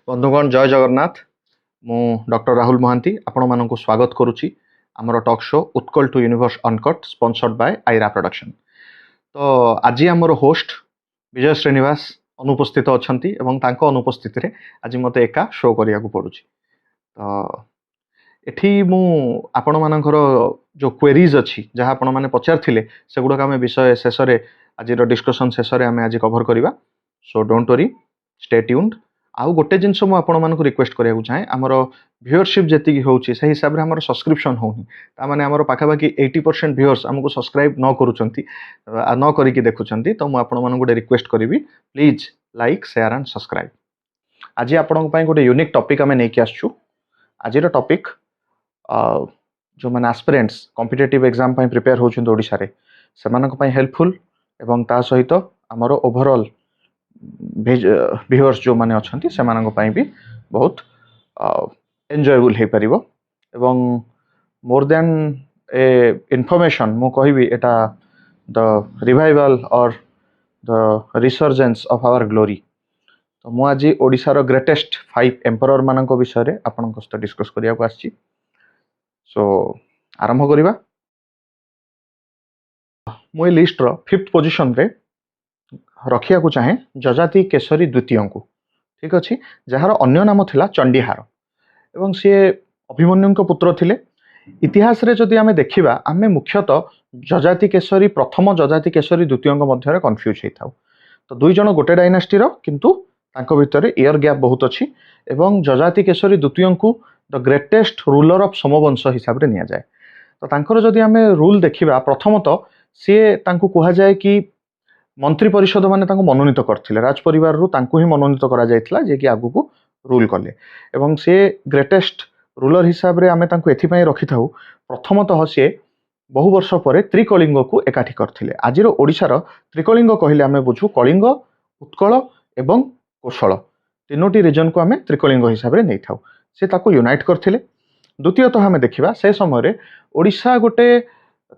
बंधुगण जय जगन्नाथ। मु डॉक्टर राहुल महांती आपण मानक स्वागत करुच्ची आमर talk show Utkal to universe uncut sponsored by Aira production. तो आज आमर होस्ट विजय श्रीनिवास अनुपस्थित अच्छा एवं तांको अनुपस्थित रे आज मते एका शो करिया को पड़ुची। तो एठी मु आपण मानकर जो क्वेरीज अच्छी जहाँ आपण माने पचारथिले सेगुडा आम विषय शेष रे आज डिस्कशन शेष रे आम आज कवर करवा। So don't worry, stay tuned. आउ गोटे जिनस मु आपण मानक रिक्वेस्ट करिया चाहे आमर व्यूअरशिप जेतिकी होउची से हिसाब रे हमर सब्सक्रिप्शन होनी ता माने हमर पाखापाखि 80% व्यूअर्स हमको सब्सक्राइब न करूचंती न करिकी देखुचंती। तो मु आपण मानक गोटे रिक्वेस्ट करिवि, please like share and subscribe. आज आपण पई गोटे यूनिक टॉपिक आमे नेकी आछू। आज रो टॉपिक जो माने एस्पिरेंट्स कॉम्पिटिटिव एग्जाम पई प्रिपेयर होचंत ओडिसा रे सेमानक पई हेल्पफुल एवं ता सहित हमर ओवरऑल व्यूअर्स जो माने अछंती सेमानक पई भी बहुत एन्जॉयबल हे परिबो। एवं मोर देन ए इन्फॉर्मेशन मु कहबी एटा द रिवाइवल और the resurgence of our glory. तो मु आज ओडिसा रो ग्रेटेस्ट 5 एम्परर मानक विषय रे आपनक सहित डिस्कस करिया को आछि। सो आरंभ करिबा। मु ए लिस्ट रो 5th पोजीशन रे रखिया को चाहे जजाति केशरी द्वितीय को, ठीक अच्छे, जार अन्य नाम थिला चंडीहार एवं सी अभिमन्यु पुत्र थिले। इतिहास रे जदि आमे देखिबा आमे मुख्यतः जजाति केशरी प्रथम जजाति केशरी द्वितीय मध्य कन्फ्यूज होता। तो दुई जन गोटे डायनास्टी रो किंतु तांको भितर ईयर गैप बहुत अच्छी एवं जजाति केशरी द्वितीय को द ग्रेटेस्ट रूलर ऑफ सोमवंश हिसाब रे निया जाए। तो तांकर जदि आमे रूल देखिबा प्रथमतः सी तांको कहा जाए कि मंत्री परिषद माने तांको मनोनीत करथिले, राज परिवार रु तांको ही मनोनीत करा जायतिला जे कि आगु को रूल कले एवं से ग्रेटेस्ट रूलर हिसाब रे आमे तांको एथि पई रखि थाउ। प्रथमतः से बहु वर्ष परे त्रिकलिंग को एकाठी करथिले। आजिर ओडिसा त्रिकलिंग कहले आमे बुझू कलिंग, उत्कल एवं कोशल तीनोटी रीजन को आमे त्रिकलिंग हिसाब रे नै थाउ। से ताको यूनाइट करथिले। द्वितीयतः आमे देखिबा से समय रे ओडिसा गोटे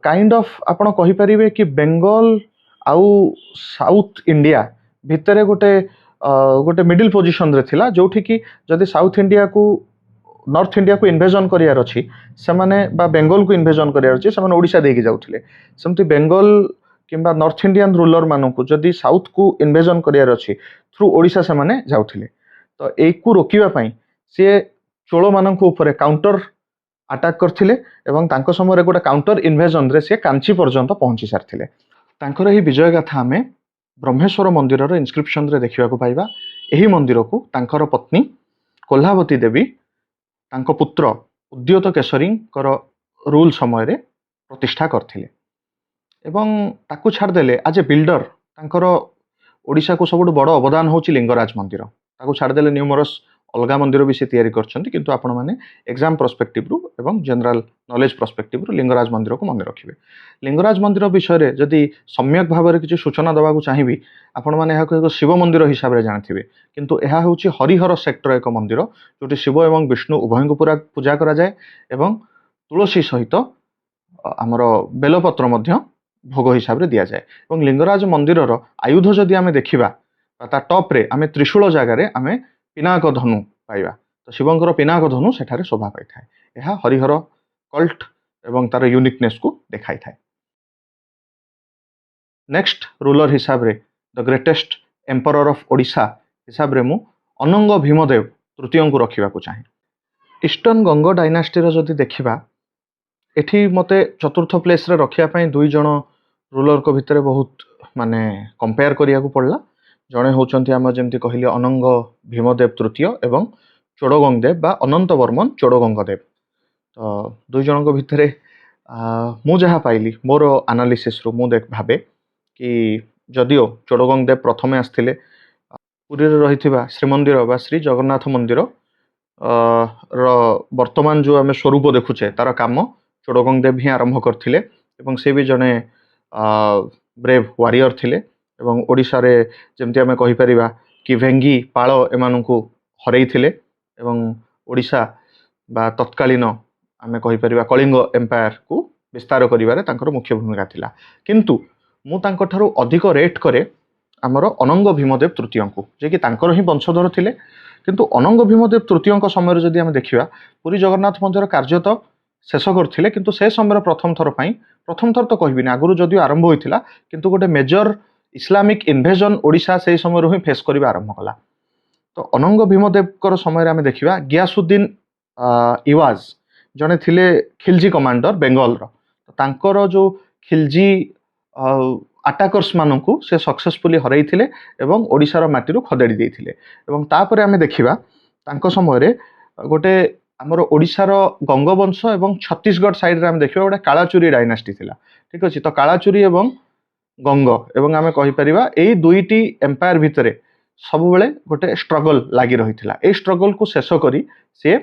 काइंड ऑफ आपण कहि परिबे कि बेंगल आउ साउथ इंडिया भितर गोटे गोटे मिडिल पोजिशन रे थिला, जोठी कि जदि साउथ इंडिया को नॉर्थ इंडिया को इन्वेजन करियार अछि से माने बा बेंगल को इन्वेजन करियार अछि से माने ओडिशा देकी जाउथिले। सेमति बेंगल किंबा नॉर्थ इंडियन रूलर मानन को जदि साउथ को इन्वेजन करियार अछि थ्रू ओडिशा से माने जाउथिले। तो ए को रोकिबा पई से चोल मानन को ऊपर काउंटर अटैक करथिले एवं तांको समय रे गोटे काउंटर इन्वेजन रे से कांची पर्यंत पहुंची सारथिले। तांकर ही विजय गाथा आमे ब्रह्मेश्वर मंदिर रो इन्स्क्रिप्शन रे देखिबा को पाइबा। एही मंदिर को तांकर पत्नी कोल्हावती देवी तांको पुत्र उद्योत केशरी रूल समय रे प्रतिष्ठा करथिले एवं ताकू छाड़ देले आज ए बिल्डर। तांकर ओडिशा को सबुठ बड़ अवदान होची लिंगराज मंदिर। ताकू छाड़ देले न्यूमरस अलगा मंदिर भी से तैयारी करछंती, किंतु आपण माने एग्जाम पर्सपेक्टिव रु एवं जनरल नॉलेज पर्सपेक्टिव रु लिंगराज मंदिर को मन रखिबे। लिंगराज मंदिर विषय रे जदि सम्यक भाव में किसी सूचना दवा को चाहिए आपण माने एक शिव मंदिर हिसाब से जानथिबे, किंतु यह हूँ हरिहर सेक्टर एक मंदिर जोटी शिव एवं विष्णु उभय को पूरा पूजा करा जाए एवं तुलसी सहित आमर बेलपत्र मध्य भोग हिसाब से दि जाए। एवं लिंगराज मंदिर आयुध जदि आमे देखिबा ता टॉप रे आमे त्रिशूल जगार आमे पिनाक धनु पाइबा। तो शिवंकर पिनाक धनु सेठारे शोभा पाई थाए। यह हरिहर कल्ट एवं तार यूनिकनेस को देखाई थाए। नेक्स्ट रूलर हिसाब रे the greatest emperor of Odisha हिसाब रे मु अनंग भीमदेव तृतीय को रखिबा को चाहे। ईस्टर्न गंग डायनास्टी रो जदि देखिबा एठी मते चतुर्थ प्लेस रे रखिया पई दुई जण रूलर को भितरे बहुत माने कंपेयर करिया को पड़ला। जणे होचंती हम जेमति कहिली अनंग भीमदेव तृतीय एवं चोड़गंग देव बा अनंत वर्मन चोड़गंग देव। तो दुई जण को भितरे मु जहा पाइली मोर एनालिसिस रु मु देख भाबे कि जदिओ चोड़गंग देव प्रथमे आस्थिले पुरी रे रहिथिबा श्रीमंदिर बा श्री जगन्नाथ मंदिर वर्तमान जो आमे स्वरूप देखुचे तार काम चोड़गंग देव ही आरंभ करथिले एवं से भी जने ब्रेव वारियर थिले एवं ओडिशा रे जेमति आमे कहि परिबा कि भेंगी पाळ एमानकु हरई थिले एवं ओडिशा बा तत्कालीन आमे कहि परिबा कलिंग एम्पायर को विस्तार करिवारे तांकर मुख्य भूमिका थिला। किंतु मु तांकर ठारू अधिक रेट करे आमर अनंग भीमदेव तृतीय को, जे कि तांकर ही वंशधर थिले କିନ୍ତୁ ଅନଙ୍ଗ ଭୀମଦେବ ତୃତୀୟଙ୍କ ସମୟରେ ଯଦି ଆମେ ଦେଖିବା ପୁରୀ ଜଗନ୍ନାଥ ମନ୍ଦିର କାର୍ଯ୍ୟ ତ ଶେଷ କରିଥିଲେ, କିନ୍ତୁ ସେ ସମୟରେ ପ୍ରଥମ ଥର ତ କହିବିନି, ଆଗରୁ ଯଦିଓ ଆରମ୍ଭ ହୋଇଥିଲା କିନ୍ତୁ ଗୋଟେ ମେଜର ଇସଲାମିକ ଇନଭେଜନ ଓଡ଼ିଶା ସେହି ସମୟରୁ ହିଁ ଫେସ୍ କରିବା ଆରମ୍ଭ କଲା। ତ ଅନଙ୍ଗ ଭୀମଦେବଙ୍କର ସମୟରେ ଆମେ ଦେଖିବା ଗିୟାସୁଦ୍ଦିନ ଇୱାଜ ଜଣେ ଥିଲେ ଖିଲଜି କମାଣ୍ଡର ବେଙ୍ଗଲର। ତାଙ୍କର ଯେଉଁ ଖିଲଜି ଆଟାକର୍ସ ମାନଙ୍କୁ ସେ ସକ୍ସେସଫୁଲି ହରାଇଥିଲେ ଏବଂ ଓଡ଼ିଶାର ମାଟିରୁ ଖଦେଡ଼ି ଦେଇଥିଲେ। ଏବଂ ତାପରେ ଆମେ ଦେଖିବା ତାଙ୍କ ସମୟରେ ଗୋଟେ ଆମର ଓଡ଼ିଶାର ଗଙ୍ଗବଂଶ ଏବଂ ଛତିଶଗଡ଼ ସାଇଡ୍ରେ ଆମେ ଦେଖିବା ଗୋଟେ କାଳାଚୁରୀ ଡାଇନାଷ୍ଟି ଥିଲା। ଠିକ୍ ଅଛି, ତ କାଳାଚୁରୀ ଏବଂ ଗଙ୍ଗ ଏବଂ ଆମେ କହିପାରିବା ଏଇ ଦୁଇଟି ଏମ୍ପାୟାର ଭିତରେ ସବୁବେଳେ ଗୋଟେ ଷ୍ଟ୍ରଗଲ ଲାଗି ରହିଥିଲା। ଏଇ ଷ୍ଟ୍ରଗଲକୁ ଶେଷ କରି ସିଏ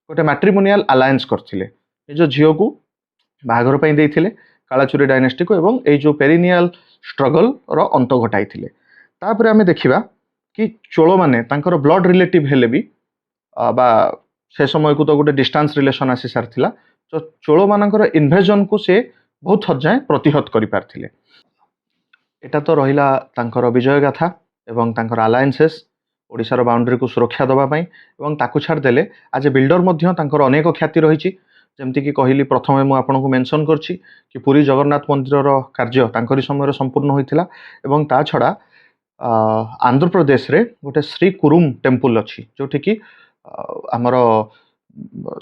ଗୋଟେ ମ୍ୟାଟ୍ରିମୋନିଆଲ ଆଲାଏନ୍ସ କରିଥିଲେ, ନିଜ ଝିଅକୁ ବାହାଘର ପାଇଁ ଦେଇଥିଲେ କାଳାଚୁରୀ ଡାଇନାଷ୍ଟିକୁ ଏବଂ ଏଇ ଯେଉଁ ପେରିନିଆଲ ଷ୍ଟ୍ରଗଲର ଅନ୍ତ ଘଟାଇଥିଲେ। ତାପରେ ଆମେ ଦେଖିବା କି ଚୋଳମାନେ ତାଙ୍କର ବ୍ଲଡ ରିଲେଟିଭ ହେଲେ ବି ବା ସେ ସମୟକୁ ତ ଗୋଟେ ଡିଷ୍ଟାନ୍ସ ରିଲେସନ୍ ଆସି ସାରିଥିଲା, ତ ଚୋଳମାନଙ୍କର ଇନଭେଜନକୁ ସେ ବହୁତ ହଦ ଯାଏଁ ପ୍ରତିହତ କରିପାରିଥିଲେ। ଏଟା ତ ରହିଲା ତାଙ୍କର ବିଜୟ ଗାଥା ଏବଂ ତାଙ୍କର ଆଲାଏନ୍ସେସ୍ ଓଡ଼ିଶାର ବାଉଣ୍ଡ୍ରିକୁ ସୁରକ୍ଷା ଦେବା ପାଇଁ। ଏବଂ ତାକୁ ଛାଡ଼ିଦେଲେ ଆଜ ଏ ବିଲ୍ଡର ମଧ୍ୟ ତାଙ୍କର ଅନେକ ଖ୍ୟାତି ରହିଛି। ଯେମିତିକି କହିଲି, ପ୍ରଥମେ ମୁଁ ଆପଣଙ୍କୁ ମେନସନ୍ କରିଛି କି ପୁରୀ ଜଗନ୍ନାଥ ମନ୍ଦିରର କାର୍ଯ୍ୟ ତାଙ୍କରି ସମୟରେ ସମ୍ପୂର୍ଣ୍ଣ ହୋଇଥିଲା। ଏବଂ ତା ଛଡ଼ା ଆନ୍ଧ୍ରପ୍ରଦେଶରେ ଗୋଟେ ଶ୍ରୀ କୁରୁମ ଟେମ୍ପୁଲ ଅଛି, ଯେଉଁଠିକି ଆମର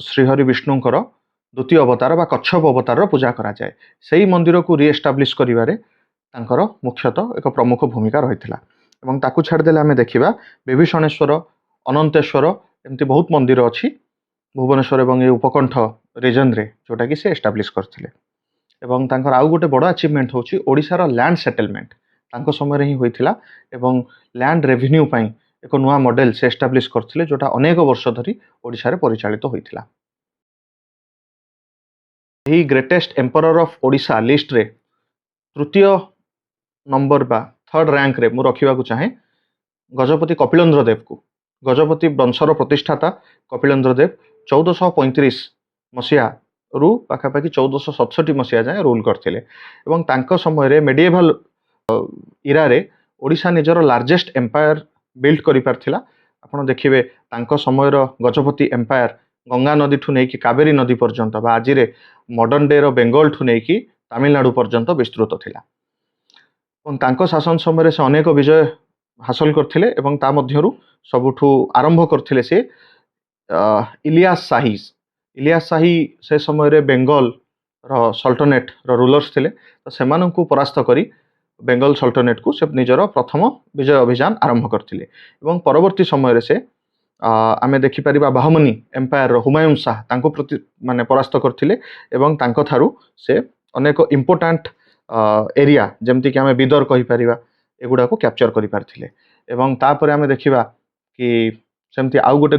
ଶ୍ରୀହରି ବିଷ୍ଣୁଙ୍କର ଦ୍ୱିତୀୟ ଅବତାର ବା କଚ୍ଛପ ଅବତାରର ପୂଜା କରାଯାଏ। ସେହି ମନ୍ଦିରକୁ ରିଏଷ୍ଟାବ୍ଲିଶ କରିବାରେ ତାଙ୍କର ମୁଖ୍ୟତଃ ଏକ ପ୍ରମୁଖ ଭୂମିକା ରହିଥିଲା। ଏବଂ ତାକୁ ଛାଡ଼ିଦେଲେ ଆମେ ଦେଖିବା ବିଭୀଷଣେଶ୍ୱର, ଅନନ୍ତେଶ୍ୱର, ଏମିତି ବହୁତ ମନ୍ଦିର ଅଛି ଭୁବନେଶ୍ୱର ଏବଂ ଏ ଉପକଣ୍ଠ ରିଜନରେ, ଯେଉଁଟାକି ସେ ଏଷ୍ଟାବ୍ଲିଶ କରିଥିଲେ। ଏବଂ ତାଙ୍କର ଆଉ ଗୋଟେ ବଡ଼ ଆଚିଭମେଣ୍ଟ ହେଉଛି ଓଡ଼ିଶାର ଲ୍ୟାଣ୍ଡ ସେଟେଲମେଣ୍ଟ ତାଙ୍କ ସମୟରେ ହିଁ ହୋଇଥିଲା। ଏବଂ ଲ୍ୟାଣ୍ଡ ରେଭିନ୍ୟୁ ପାଇଁ ଏକ ନୂଆ ମଡେଲ ସେ ଏଷ୍ଟାବ୍ଲିଶ କରିଥିଲେ, ଯେଉଁଟା ଅନେକ ବର୍ଷ ଧରି ଓଡ଼ିଶାରେ ପରିଚାଳିତ ହୋଇଥିଲା। ଏହି ଗ୍ରେଟେଷ୍ଟ ଏମ୍ପରର ଅଫ୍ ଓଡ଼ିଶା ଲିଷ୍ଟରେ ତୃତୀୟ ନମ୍ବର ବା ଥର୍ଡ ର୍ୟାଙ୍କରେ ମୁଁ ରଖିବାକୁ ଚାହେଁ ଗଜପତି କପିଳେନ୍ଦ୍ର ଦେବକୁ। ଗଜପତି ବଂଶର ପ୍ରତିଷ୍ଠାତା କପିଳେନ୍ଦ୍ର ଦେବ 1435 ମସିହାରୁ ପାଖାପାଖି 1467 ମସିହା ଯାଏଁ ରୁଲ୍ କରିଥିଲେ। ଏବଂ ତାଙ୍କ ସମୟରେ ମେଡିଏଭାଲ ଇରାରେ ଓଡ଼ିଶା ନିଜର ଲାର୍ଜେଷ୍ଟ ଏମ୍ପାୟାର ବିଲ୍ଡ କରିପାରିଥିଲା। ଆପଣ ଦେଖିବେ ତାଙ୍କ ସମୟର ଗଜପତି ଏମ୍ପାୟାର ଗଙ୍ଗା ନଦୀଠୁ ନେଇକି କାବେରୀ ନଦୀ ପର୍ଯ୍ୟନ୍ତ ବା ଆଜିରେ ମଡର୍ଣ୍ଣ ଡେର ବେଙ୍ଗଲଠୁ ନେଇକି ତାମିଲନାଡୁ ପର୍ଯ୍ୟନ୍ତ ବିସ୍ତୃତ ଥିଲା। ଏବଂ ତାଙ୍କ ଶାସନ ସମୟରେ ସେ ଅନେକ ବିଜୟ ହାସଲ କରିଥିଲେ ଏବଂ ତା ମଧ୍ୟରୁ ସବୁଠୁ ଆରମ୍ଭ କରିଥିଲେ ସେ ଇଲିୟାସ ସାହି ସେ ସମୟରେ ବେଙ୍ଗଲର ସଲ୍ଟନେଟ୍ର ରୁଲର୍ସ ଥିଲେ। ତ ସେମାନଙ୍କୁ ପରାସ୍ତ କରି ବେଙ୍ଗଲ ସଲ୍ଟନେଟ୍କୁ ସେ ନିଜର ପ୍ରଥମ ବିଜୟ ଅଭିଯାନ ଆରମ୍ଭ କରିଥିଲେ। ଏବଂ ପରବର୍ତ୍ତୀ ସମୟରେ ସେ ଆମେ ଦେଖିପାରିବା ବାହମନି ଏମ୍ପାୟାରର ହୁମାୟୁନ ଶାହ ତାଙ୍କୁ ପରାସ୍ତ କରିଥିଲେ ଏବଂ ତାଙ୍କଠାରୁ ସେ ଅନେକ ଇମ୍ପୋର୍ଟାଣ୍ଟ ଏରିଆ ଯେମିତିକି ଆମେ ବିଦର କହିପାରିବା ଏଗୁଡ଼ାକୁ କ୍ୟାପଚର କରିପାରିଥିଲେ। ଏବଂ ତାପରେ ଆମେ ଦେଖିବା କି ସେମିତି ଆଉ ଗୋଟେ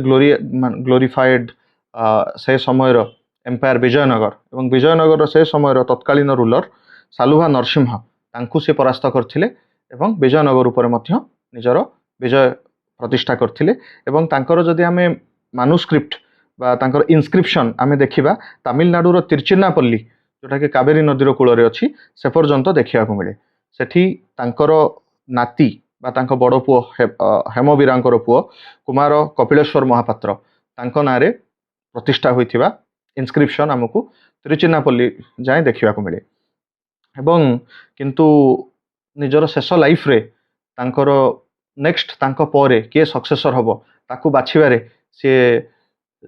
ଗ୍ଲୋରିଫାଏଡ ସେ ସମୟର ଏମ୍ପାୟାର ବିଜୟନଗର ଏବଂ ବିଜୟନଗରର ସେ ସମୟର ତତ୍କାଳୀନ ରୁଲର ସାଲୁଭା ନରସିଂହ ତାଙ୍କୁ ସେ ପରାସ୍ତ କରିଥିଲେ ଏବଂ ବିଜୟନଗର ଉପରେ ମଧ୍ୟ ନିଜର ବିଜୟ ପ୍ରତିଷ୍ଠା କରିଥିଲେ। ଏବଂ ତାଙ୍କର ଯଦି ଆମେ ମାନୁସ୍କ୍ରିପ୍ଟ ବା ତାଙ୍କର ଇନସ୍କ୍ରିପସନ୍ ଆମେ ଦେଖିବା ତାମିଲନାଡୁର ତିରୁଚିନାପଲ୍ଲୀ, ଯେଉଁଟାକି କାବେରୀ ନଦୀର କୂଳରେ ଅଛି, ସେ ପର୍ଯ୍ୟନ୍ତ ଦେଖିବାକୁ ମିଳେ। ସେଠି ତାଙ୍କର ନାତି ବା ତାଙ୍କ ବଡ଼ ପୁଅ ହେମବୀରାଙ୍କର ପୁଅ କୁମାର କପିଳେଶ୍ୱର ମହାପାତ୍ର ତାଙ୍କ ନାଁରେ ପ୍ରତିଷ୍ଠା ହୋଇଥିବା ଇନସ୍କ୍ରିପସନ୍ ଆମକୁ ତିରୁଚିନାପଲ୍ଲୀ ଯାଏଁ ଦେଖିବାକୁ ମିଳେ। ଏବଂ କିନ୍ତୁ ନିଜର ଶେଷ ଲାଇଫ୍ରେ ତାଙ୍କର ନେକ୍ସଟ ତାଙ୍କ ପରେ କିଏ ସକ୍ସେସର ହେବ ତାକୁ ବାଛିବାରେ ସିଏ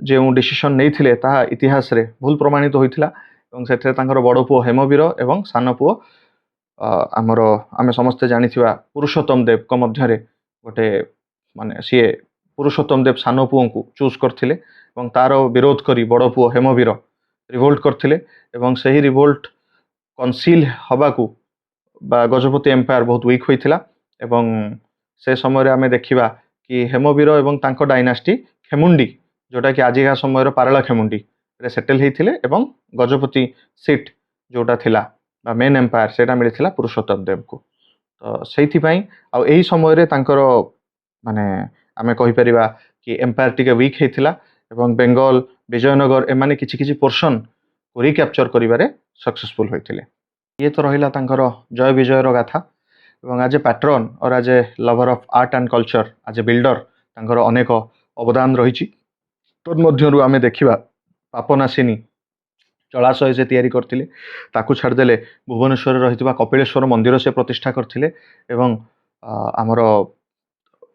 ଯେଉଁ ଡିସିସନ୍ ନେଇଥିଲେ ତାହା ଇତିହାସରେ ଭୁଲ ପ୍ରମାଣିତ ହୋଇଥିଲା। ଏବଂ ସେଥିରେ ତାଙ୍କର ବଡ଼ ପୁଅ ହେମବୀର ଏବଂ ସାନ ପୁଅ ଆମେ ସମସ୍ତେ ଜାଣିଥିବା ପୁରୁଷୋତ୍ତମ ଦେବଙ୍କ ମଧ୍ୟରେ ଗୋଟେ ସିଏ ପୁରୁଷୋତ୍ତମ ଦେବ ସାନ ପୁଅଙ୍କୁ ଚୁଜ୍ କରିଥିଲେ ଏବଂ ତାର ବିରୋଧ କରି ବଡ଼ ପୁଅ ହେମବୀର ରିଭୋଲ୍ଟ କରିଥିଲେ। ଏବଂ ସେହି ରିଭୋଲ୍ଟ କନସିଲ୍ ହେବାକୁ ବା ଗଜପତି ଏମ୍ପାୟାର ବହୁତ ୱିକ୍ ହୋଇଥିଲା। ଏବଂ ସେ ସମୟରେ ଆମେ ଦେଖିବା କି ହେମବୀର ଏବଂ ତାଙ୍କ ଡାଇନାଷ୍ଟି ଖେମୁଣ୍ଡି, ଯେଉଁଟାକି ଆଜିକା ସମୟର ପାରଳା ଖେମୁଣ୍ଡିରେ ସେଟେଲ୍ ହେଇଥିଲେ ଏବଂ ଗଜପତି ସିଟ୍ ଯେଉଁଟା ଥିଲା ବା ମେନ୍ ଏମ୍ପାୟାର ସେଇଟା ମିଳିଥିଲା ପୁରୁଷୋତ୍ତମ ଦେବଙ୍କୁ। ତ ସେଇଥିପାଇଁ ଆଉ ଏହି ସମୟରେ ତାଙ୍କର ଆମେ କହିପାରିବା କି ଏମ୍ପାୟାର ଟିକେ ୱିକ୍ ହେଇଥିଲା ଏବଂ ବେଙ୍ଗଲ ବିଜୟନଗର ଏମାନେ କିଛି କିଛି ପୋର୍ସନକୁ ରିକ୍ୟାପଚର କରିବାରେ ସକ୍ସେସଫୁଲ୍ ହୋଇଥିଲେ। ଇଏ ତ ରହିଲା ତାଙ୍କର ଜୟ ବିଜୟର ଗାଥା। ଏବଂ as a patron or as a lover of art and culture, as a builder ତାଙ୍କର ଅନେକ ଅବଦାନ ରହିଛି। ତନ୍ମଧ୍ୟରୁ ଆମେ ଦେଖିବା ପାପନାଶିନୀ ଜଳାଶୟ ସେ ତିଆରି କରିଥିଲେ। ତାକୁ ଛାଡ଼ିଦେଲେ ଭୁବନେଶ୍ୱରରେ ରହିଥିବା କପିଳେଶ୍ୱର ମନ୍ଦିର ସେ ପ୍ରତିଷ୍ଠା କରିଥିଲେ ଏବଂ ଆମର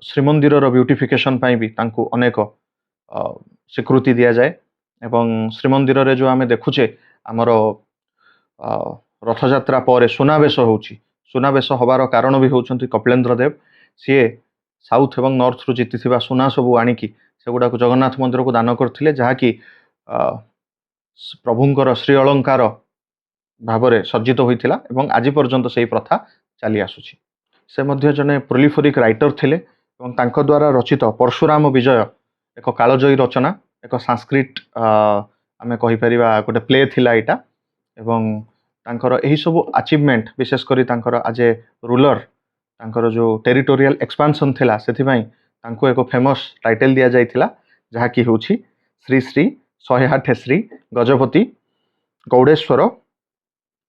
ଶ୍ରୀମନ୍ଦିରର ବ୍ୟୁଟିଫିକେସନ୍ ପାଇଁ ବି ତାଙ୍କୁ ଅନେକ ସ୍ୱୀକୃତି ଦିଆଯାଏ। ଏବଂ ଶ୍ରୀମନ୍ଦିରରେ ଯେଉଁ ଆମେ ଦେଖୁଛେ ଆମର ରଥଯାତ୍ରା ପରେ ସୁନାବେଶ ହେଉଛି, ସୁନାବେଶ ହେବାର କାରଣ ବି ହେଉଛନ୍ତି କପିଳେନ୍ଦ୍ର ଦେବ। ସିଏ ସାଉଥ୍ ଏବଂ ନର୍ଥରୁ ଜିତିଥିବା ସୁନା ସବୁ ଆଣିକି ସେଗୁଡ଼ାକୁ ଜଗନ୍ନାଥ ମନ୍ଦିରକୁ ଦାନ କରିଥିଲେ, ଯାହାକି ପ୍ରଭୁଙ୍କର ଶ୍ରୀ ଅଳଙ୍କାର ଭାବରେ ସଜ୍ଜିତ ହୋଇଥିଲା ଏବଂ ଆଜି ପର୍ଯ୍ୟନ୍ତ ସେହି ପ୍ରଥା ଚାଲି ଆସୁଛି। ସେ ମଧ୍ୟ ଜଣେ ପ୍ରୋଲିଫେରିକ୍ ରାଇଟର ଥିଲେ ଏବଂ ତାଙ୍କ ଦ୍ୱାରା ରଚିତ ପରଶୁରାମ ବିଜୟ ଏକ କାଳଜୟୀ ରଚନା, ଏକ ସାଂସ୍କ୍ରିଟ୍ ଆମେ କହିପାରିବା ଗୋଟେ ପ୍ଲେ ଥିଲା ଏଇଟା। ଏବଂ ତାଙ୍କର ଏହିସବୁ ଆଚିଭମେଣ୍ଟ ବିଶେଷ କରି ତାଙ୍କର ଆଜ୍ ଏ ରୁଲର ତାଙ୍କର ଯେଉଁ ଟେରିଟୋରିଆଲ ଏକ୍ସପାନ୍ସନ୍ ଥିଲା ସେଥିପାଇଁ ତାଙ୍କୁ ଏକ ଫେମସ୍ ଟାଇଟେଲ୍ ଦିଆଯାଇଥିଲା, ଯାହାକି ହେଉଛି ଶ୍ରୀ ଶ୍ରୀ 108 ଶ୍ରୀ ଗଜପତି ଗୌଡ଼େଶ୍ୱର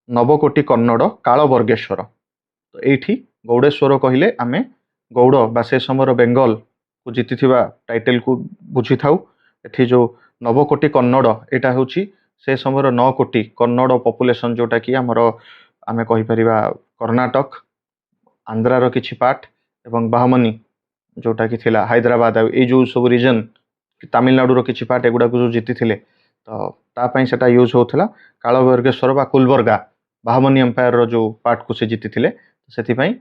ନବକୋଟି କନ୍ନଡ଼ କାଳବର୍ଗେଶ୍ୱର। ତ ଏଇଠି ଗୌଡ଼େଶ୍ୱର କହିଲେ ଆମେ ଗୌଡ଼ ବା ସେ ସମୟର ବେଙ୍ଗଲକୁ ଜିତିଥିବା ଟାଇଟେଲକୁ ବୁଝିଥାଉ। ଏଠି ଯେଉଁ ନବକୋଟି କନ୍ନଡ଼ ଏଇଟା ହେଉଛି ସେ ସମୟର 9 କୋଟି କନ୍ନଡ଼ ପପୁଲେସନ୍, ଯେଉଁଟାକି ଆମର ଆମେ କହିପାରିବା କର୍ଣ୍ଣାଟକ, ଆନ୍ଧ୍ରାର କିଛି ପାର୍ଟ ଏବଂ ବାହମନି ଯେଉଁଟାକି ଥିଲା ହାଇଦ୍ରାବାଦ, ଏଇ ଯେଉଁ ସବୁ ରିଜନ୍, ତାମିଲନାଡୁର କିଛି ପାର୍ଟ ଏଗୁଡ଼ାକୁ ଯେଉଁ ଜିତିଥିଲେ, ତ ତା ପାଇଁ ସେଟା ୟୁଜ୍ ହେଉଥିଲା। କାଳବର୍ଗେଶ୍ୱର ବା କୁଲବର୍ଗା ବାହମନି ଏମ୍ପାୟାରର ଯେଉଁ ପାର୍ଟକୁ ସେ ଜିତିଥିଲେ, ସେଥିପାଇଁ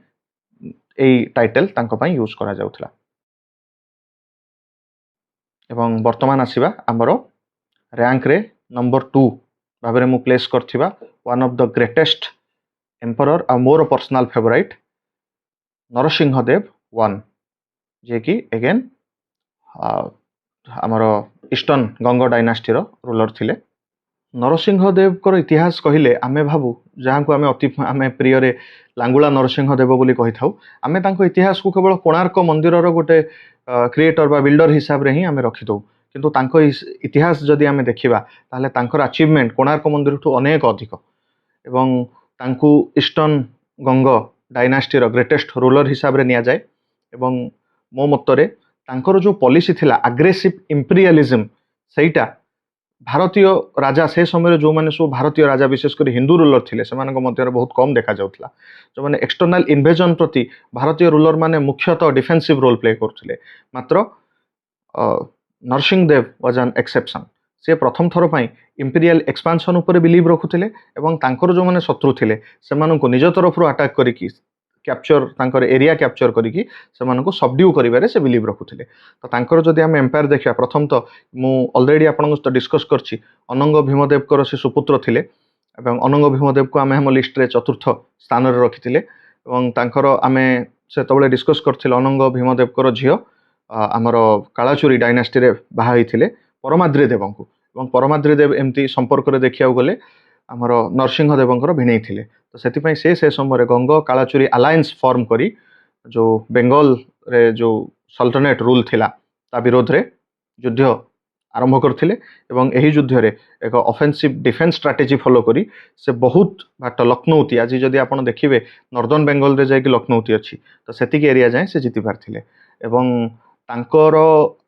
ଏଇ ଟାଇଟେଲ୍ ତାଙ୍କ ପାଇଁ ୟୁଜ୍ କରାଯାଉଥିଲା। ଏବଂ ବର୍ତ୍ତମାନ ଆସିବା ଆମର ର୍ୟାଙ୍କରେ ନମ୍ବର 2 ଭାବରେ ମୁଁ ପ୍ଲେସ୍ କରିଥିବା ୱାନ୍ ଅଫ୍ ଦ ଗ୍ରେଟେଷ୍ଟ ଏମ୍ପରର ଆଉ ମୋର ପର୍ସନାଲ୍ ଫେଭରାଇଟ୍ ନରସିଂହ ଦେବ 1, ଯିଏକି ଏଗେନ୍ ଆମର ଇଷ୍ଟର୍ଣ୍ଣ ଗଙ୍ଗ ଡାଇନାଷ୍ଟିର ରୁଲର ଥିଲେ। ନରସିଂହ ଦେବଙ୍କର ଇତିହାସ କହିଲେ ଆମେ ଭାବୁ, ଯାହାକୁ ଆମେ ପ୍ରିୟରେ ଲାଙ୍ଗୁଳା ନରସିଂହ ଦେବ ବୋଲି କହିଥାଉ, ଆମେ ତାଙ୍କ ଇତିହାସକୁ କେବଳ କୋଣାର୍କ ମନ୍ଦିରର ଗୋଟେ କ୍ରିଏଟର ବା ବିଲ୍ଡର ହିସାବରେ ହିଁ ଆମେ ରଖିଦେଉ। କିନ୍ତୁ ତାଙ୍କ ଇତିହାସ ଯଦି ଆମେ ଦେଖିବା ତାହେଲେ ତାଙ୍କର ଆଚିଭମେଣ୍ଟ କୋଣାର୍କ ମନ୍ଦିରଠୁ ଅନେକ ଅଧିକ ଏବଂ ତାଙ୍କୁ ଇଷ୍ଟର୍ଣ୍ଣ ଗଙ୍ଗ ଡାଇନାଷ୍ଟିର ଗ୍ରେଟେଷ୍ଟ ରୁଲର ହିସାବରେ ନିଆଯାଏ। ଏବଂ ମୋ ମତରେ ତାଙ୍କର ଯେଉଁ ପଲିସି ଥିଲା ଆଗ୍ରେସିଭ୍ ଇମ୍ପେରିଆଲିଜମ୍, ସେଇଟା ଭାରତୀୟ ରାଜା ସେ ସମୟରେ ଯେଉଁମାନେ ସବୁ ଭାରତୀୟ ରାଜା ବିଶେଷ କରି ହିନ୍ଦୁ ରୁଲର ଥିଲେ ସେମାନଙ୍କ ମଧ୍ୟରେ ବହୁତ କମ୍ ଦେଖାଯାଉଥିଲା। ଯେଉଁମାନେ ଏକ୍ସଟର୍ନାଲ ଇନଭେଜନ୍ ପ୍ରତି ଭାରତୀୟ ରୁଲର ମାନେ ମୁଖ୍ୟତଃ ଡିଫେନ୍ସିଭ୍ ରୋଲ୍ ପ୍ଲେ କରୁଥିଲେ। ମାତ୍ର ନରସିଂହ ଦେବ ୱାଜ୍ ଆନ୍ ଏକ୍ସେପସନ୍। ସେ ପ୍ରଥମ ଥର ପାଇଁ ଇମ୍ପେରିଆଲ ଏକ୍ସପାନ୍ସନ୍ ଉପରେ ବିଲିଭ୍ ରଖୁଥିଲେ ଏବଂ ତାଙ୍କର ଯେଉଁମାନେ ଶତ୍ରୁ ଥିଲେ ସେମାନଙ୍କୁ ନିଜ ତରଫରୁ ଆଟାକ୍ କରିକି କ୍ୟାପଚର, ତାଙ୍କର ଏରିଆ କ୍ୟାପଚର କରିକି ସେମାନଙ୍କୁ ସବଡ୍ୟୁ କରିବାରେ ସେ ବିଲିଭ୍ ରଖୁଥିଲେ। ତ ତାଙ୍କର ଯଦି ଆମେ ଏମ୍ପାୟାର ଦେଖିବା, ପ୍ରଥମତଃ ମୁଁ ଅଲରେଡ଼ି ଆପଣଙ୍କ ସହିତ ଡିସ୍କସ୍ କରିଛି, ଅନଙ୍ଗ ଭୀମଦେବଙ୍କର ସେ ସୁପୁତ୍ର ଥିଲେ ଏବଂ ଅନଙ୍ଗ ଭୀମଦେବକୁ ଆମେ ଆମ ଲିଷ୍ଟରେ 4ର୍ଥ ସ୍ଥାନରେ ରଖିଥିଲେ। ଏବଂ ତାଙ୍କର ଆମେ ସେତେବେଳେ ଡିସ୍କସ୍ କରିଥିଲେ ଅନଙ୍ଗ ଭୀମଦେବଙ୍କର ଝିଅ ଆମର କାଳାଚୁରୀ ଡାଇନାଷ୍ଟିରେ ବାହା ହେଇଥିଲେ ପରମାଦ୍ରି ଦେବଙ୍କୁ ଏବଂ ପରମାଦ୍ରି ଦେବ ଏମିତି ସମ୍ପର୍କରେ ଦେଖିବାକୁ ଗଲେ ଆମର ନରସିଂହ ଦେବଙ୍କର ଭିଣେଇ ଥିଲେ। ତ ସେଥିପାଇଁ ସେ ସମୟରେ ଗଙ୍ଗ କାଳାଚୁରୀ ଆଲାଏନ୍ସ ଫର୍ମ କରି ଯେଉଁ ବେଙ୍ଗଲରେ ଯେଉଁ ସଲ୍ଟନେଟ୍ ରୁଲ୍ ଥିଲା ତା ବିରୋଧରେ ଯୁଦ୍ଧ ଆରମ୍ଭ କରିଥିଲେ ଏବଂ ଏହି ଯୁଦ୍ଧରେ ଏକ ଅଫେନ୍ସିଭ୍ ଡିଫେନ୍ସ ଷ୍ଟ୍ରାଟେଜି ଫଲୋ କରି ସେ ବହୁତ ବାଟ ଲକ୍ଷ୍ନୌତି, ଆଜି ଯଦି ଆପଣ ଦେଖିବେ ନର୍ଦର୍ଣ୍ଣ ବେଙ୍ଗଲରେ ଯାଇକି ଲକ୍ଷ୍ନୌତି ଅଛି, ତ ସେତିକି ଏରିଆ ଯାଏଁ ସେ ଜିତି ପାରିଥିଲେ। ଏବଂ ତାଙ୍କର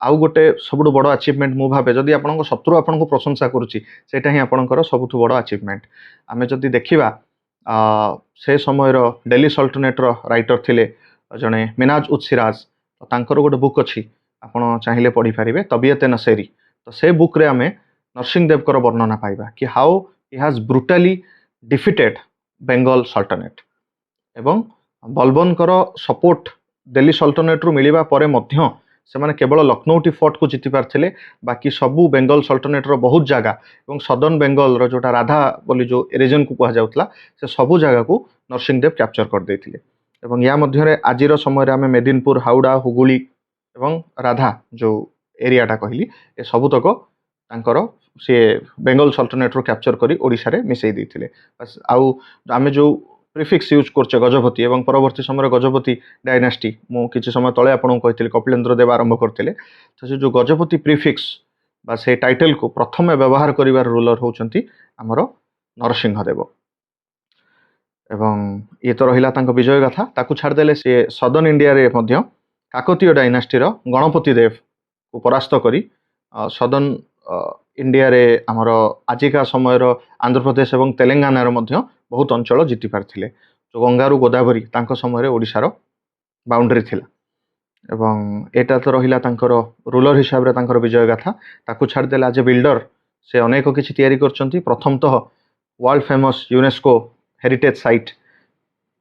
ଆଉ ଗୋଟେ ସବୁଠୁ ବଡ଼ ଆଚିଭମେଣ୍ଟ ମୁଁ ଭାବେ, ଯଦି ଆପଣଙ୍କ ଶତ୍ରୁ ଆପଣଙ୍କୁ ପ୍ରଶଂସା କରୁଛି ସେଇଟା ହିଁ ଆପଣଙ୍କର ସବୁଠୁ ବଡ଼ ଆଚିଭମେଣ୍ଟ। ଆମେ ଯଦି ଦେଖିବା ସେ ସମୟର ଡେଲି ସଲ୍ଟନେଟ୍ର ରାଇଟର ଥିଲେ ଜଣେ ମିନାଜ ଉଦ୍ ସିରାଜ। ତାଙ୍କର ଗୋଟେ ବୁକ୍ ଅଛି, ଆପଣ ଚାହିଁଲେ ପଢ଼ିପାରିବେ, ତବିୟତେ ନସେରୀ। ତ ସେ ବୁକ୍ରେ ଆମେ ନରସିଂହ ଦେବଙ୍କର ବର୍ଣ୍ଣନା ପାଇବା କି ହାଉ ହି ହାଜ୍ ବ୍ରୁଟାଲି ଡିଫିଟେଡ୍ ବେଙ୍ଗଲ ସଲ୍ଟନେଟ୍। ଏବଂ ବଲବନଙ୍କର ସପୋର୍ଟ ଦିଲ୍ଲୀ ସଲ୍ଟନେଟ୍ରୁ ମିଳିବା ପରେ ମଧ୍ୟ ସେମାନେ କେବଳ ଲକ୍ଷ୍ନୌଟି ଫୋର୍ଟକୁ ଜିତି ପାରିଥିଲେ, ବାକି ସବୁ ବେଙ୍ଗଲ ସଲ୍ଟନେଟ୍ର ବହୁତ ଜାଗା ଏବଂ ସଦର୍ଣ୍ଣ ବେଙ୍ଗଲର ଯେଉଁଟା ରାଧା ବୋଲି ଯେଉଁ ରିଜନ୍କୁ କୁହାଯାଉଥିଲା ସେ ସବୁ ଜାଗାକୁ ନରସିଂହ ଦେବ କ୍ୟାପଚର କରିଦେଇଥିଲେ। ଏବଂ ୟା ମଧ୍ୟରେ ଆଜିର ସମୟରେ ଆମେ ମେଦିନପୁର, ହାଉଡ଼ା, ହୁଗୁଳି ଏବଂ ରାଧା ଯେଉଁ ଏରିଆଟା କହିଲି, ଏ ସବୁତକ ତାଙ୍କର ସିଏ ବେଙ୍ଗଲ ସଲ୍ଟନେଟ୍ରୁ କ୍ୟାପଚର କରି ଓଡ଼ିଶାରେ ମିଶାଇ ଦେଇଥିଲେ। ଆଉ ଆମେ ଯେଉଁ ପ୍ରିଫିକ୍ସ ୟୁଜ୍ କରୁଛେ ଗଜପତି ଏବଂ ପରବର୍ତ୍ତୀ ସମୟରେ ଗଜପତି ଡାଇନାଷ୍ଟି, ମୁଁ କିଛି ସମୟ ତଳେ ଆପଣଙ୍କୁ କହିଥିଲି କପିଳେନ୍ଦ୍ର ଦେବ ଆରମ୍ଭ କରିଥିଲେ। ତ ସେ ଯେଉଁ ଗଜପତି ପ୍ରିଫିକ୍ସ ବା ସେ ଟାଇଟେଲକୁ ପ୍ରଥମେ ବ୍ୟବହାର କରିବାର ରୁଲର ହେଉଛନ୍ତି ଆମର ନରସିଂହ ଦେବ। ଏବଂ ଇଏ ତ ରହିଲା ତାଙ୍କ ବିଜୟ ଗାଥା। ତାକୁ ଛାଡ଼ିଦେଲେ ସିଏ ସଦର୍ଣ୍ଣ ଇଣ୍ଡିଆରେ ମଧ୍ୟ କାକତୀୟ ଡାଇନାଷ୍ଟିର ଗଣପତି ଦେବକୁ को परास्त करी सदर्न इंडिया रे आमर आजिका समय आंध्र प्रदेश और तेलंगाना मध्य बहुत अंचल जीति पारथिले जो गंगारू गोदावरी तांको समय ओडिशार बाउंड्री थिला एवं एटा तो रहिला तांकर रूलर हिसाब रे तांकर विजय गाथा ताकू छाड़ देला जे बिल्डर से अनेक किछि तयारी करचंती प्रथमतः world famous UNESCO heritage site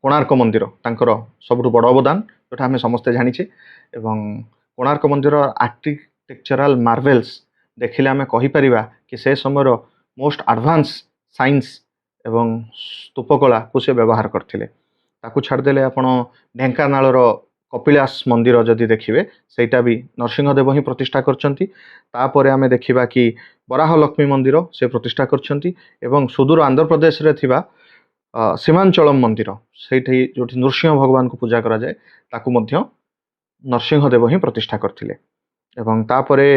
Konark मंदिर तांकर सबुठु बड़ अवदान जोटा आम समस्ते जानिचे एवं कोणार्क मंदिर आर्किटेक्चरल मार्वेल्स देखिले आम कहीपर कि से समय मोस्ट एडवांस साइंस एवं स्तूपकला को से व्यवहार करथिले ताकू छाड़देले आपण ढेंकानालर कपिलास मंदिर जदि देखिए सेटा भी नरसिंहदेव ही प्रतिष्ठा करछंती तापरे आमे देखिबा कि बराह लक्ष्मी मंदिर से प्रतिष्ठा करछंती एवं सुदूर आंध्र प्रदेश रे थिबा सीमांचलम मंदिर सेठी जोठी नरसिंह भगवान को पूजा करा जाए ताकू मध्य नरसिंहदेव ही प्रतिष्ठा करथिले एवं तापरे